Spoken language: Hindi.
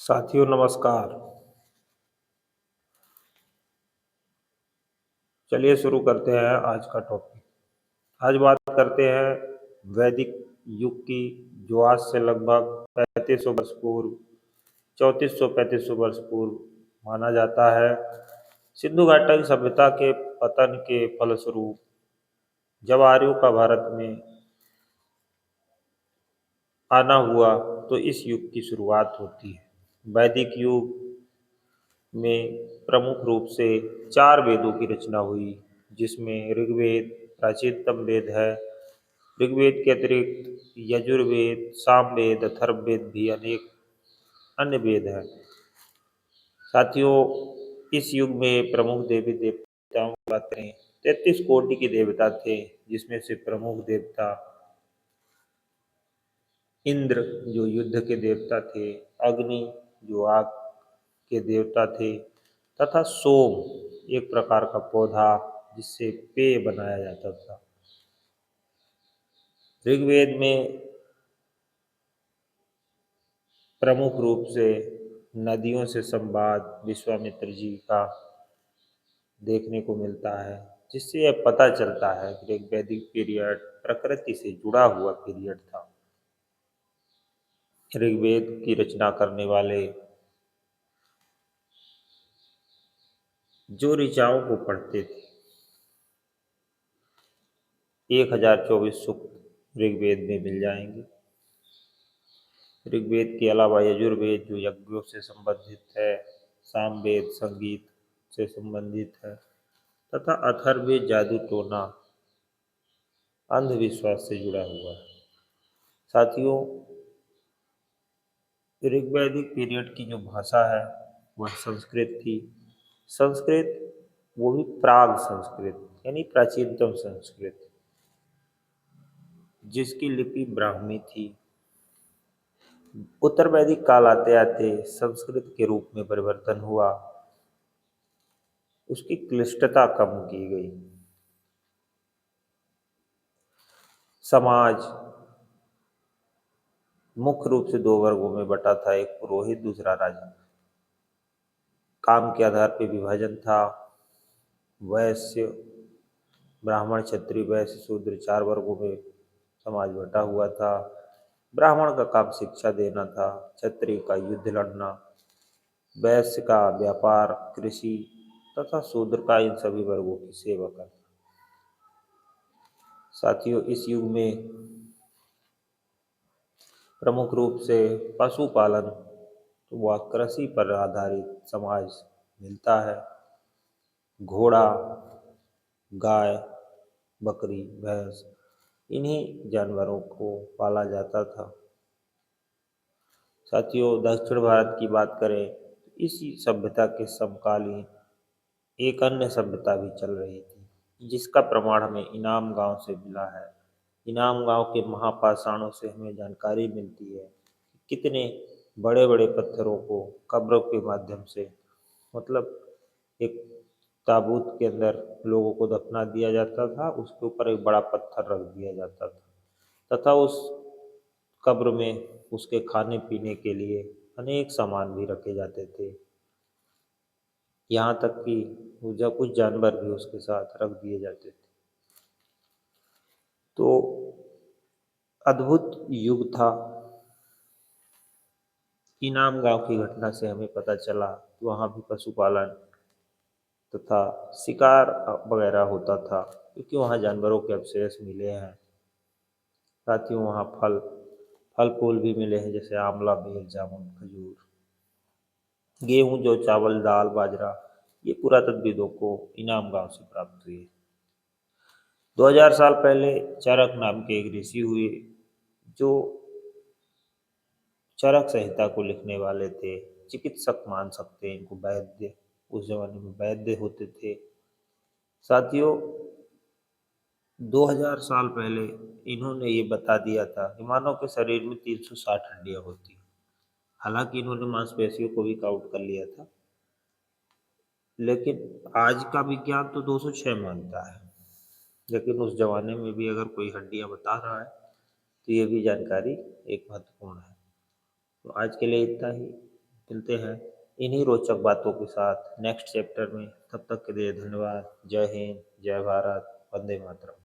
साथियों नमस्कार। चलिए शुरू करते हैं आज का टॉपिक। आज बात करते हैं वैदिक युग की, जो आज से लगभग 3500 वर्ष पूर्व 3400-3500 वर्ष पूर्व माना जाता है। सिंधु घाटी सभ्यता के पतन के फलस्वरूप जब आर्यों का भारत में आना हुआ तो इस युग की शुरुआत होती है। वैदिक युग में प्रमुख रूप से 4 वेदों की रचना हुई, जिसमें ऋग्वेद प्राचीनतम वेद है। ऋग्वेद के अतिरिक्त यजुर्वेद, सामवेद, अथर्ववेद भी अनेक अन्य वेद हैं। साथियों, इस युग में प्रमुख देवी देवताओं की बात करें, 33 कोटि के देवता थे, जिसमें से प्रमुख देवता इंद्र जो युद्ध के देवता थे, अग्नि जो आग के देवता थे, तथा सोम एक प्रकार का पौधा जिससे पेय बनाया जाता था। ऋग्वेद में प्रमुख रूप से नदियों से संवाद विश्वामित्र जी का देखने को मिलता है, जिससे यह पता चलता है कि एक वैदिक पीरियड प्रकृति से जुड़ा हुआ पीरियड था। ऋग्वेद की रचना करने वाले जो ऋचाओं को पढ़ते थे, 1024 सूक्त ऋग्वेद में मिल जाएंगे। ऋग्वेद के अलावा यजुर्वेद जो यज्ञों से संबंधित है, सामवेद संगीत से संबंधित है, तथा अथर्ववेद जादू टोना अंधविश्वास से जुड़ा हुआ है। साथियों, ऋग्वैदिक पीरियड की जो भाषा है वह संस्कृत थी। संस्कृत वो भी प्राग संस्कृत यानी प्राचीनतम संस्कृत, जिसकी लिपि ब्राह्मी थी। उत्तर वैदिक काल आते आते संस्कृत के रूप में परिवर्तन हुआ, उसकी क्लिष्टता कम की गई। समाज मुख्य रूप से 2 वर्गों में बटा था, एक पुरोहित, दूसरा राजा। काम के आधार पर विभाजन था। वैश्य, ब्राह्मण, क्षत्रिय, वैश्य, शूद्र 4 वर्गों में समाज बटा हुआ था। ब्राह्मण का काम शिक्षा देना था, क्षत्रिय का युद्ध लड़ना, वैश्य का व्यापार, कृषि तथा शूद्र का इन सभी वर्गों की सेवा करना। साथियों, इस युग में प्रमुख रूप से पशुपालन व कृषि पर आधारित समाज मिलता है। घोड़ा, गाय, बकरी, भैंस, इन्हीं जानवरों को पाला जाता था। साथियों, दक्षिण भारत की बात करें तो इसी सभ्यता के समकालीन एक अन्य सभ्यता भी चल रही थी, जिसका प्रमाण हमें इनाम गांव से मिला है। इनाम गांव के महापाषाणों से हमें जानकारी मिलती है कि कितने बड़े बड़े पत्थरों को कब्रों के माध्यम से, मतलब एक ताबूत के अंदर लोगों को दफना दिया जाता था, उसके ऊपर एक बड़ा पत्थर रख दिया जाता था तथा उस कब्र में उसके खाने पीने के लिए अनेक सामान भी रखे जाते थे। यहाँ तक कि जब कुछ जानवर भी उसके साथ रख दिए जाते थे। तो अद्भुत युग था। इनाम गांव की घटना से हमें पता चला कि वहाँ भी पशुपालन तथा शिकार वगैरह होता था, क्योंकि वहाँ जानवरों के अवशेष मिले हैं। साथ ही वहाँ फल फल फूल भी मिले हैं, जैसे आंवला, बेर, जामुन, खजूर, गेहूं, जौ, चावल, दाल, बाजरा, ये पुरातत्वविदों को इनाम गांव से प्राप्त हुए। 2000 साल पहले चरक नाम के एक ऋषि हुए, जो चरक संहिता को लिखने वाले थे। चिकित्सक मान सकते हैं इनको, वैद्य, उस जमाने में वैद्य होते थे। साथियों, 2000 साल पहले इन्होंने ये बता दिया था कि मानव के शरीर में 360 हड्डियां होती हैं। हालांकि इन्होंने मांसपेशियों को भी काउंट कर लिया था, लेकिन आज का विज्ञान तो 206 मानता है। लेकिन उस जमाने में भी अगर कोई हड्डियां बता रहा है तो ये भी जानकारी एक महत्वपूर्ण है। तो आज के लिए इतना ही। मिलते हैं इन्हीं रोचक बातों के साथ नेक्स्ट चैप्टर में। तब तक के लिए धन्यवाद। जय हिंद, जय भारत, वंदे मातरम।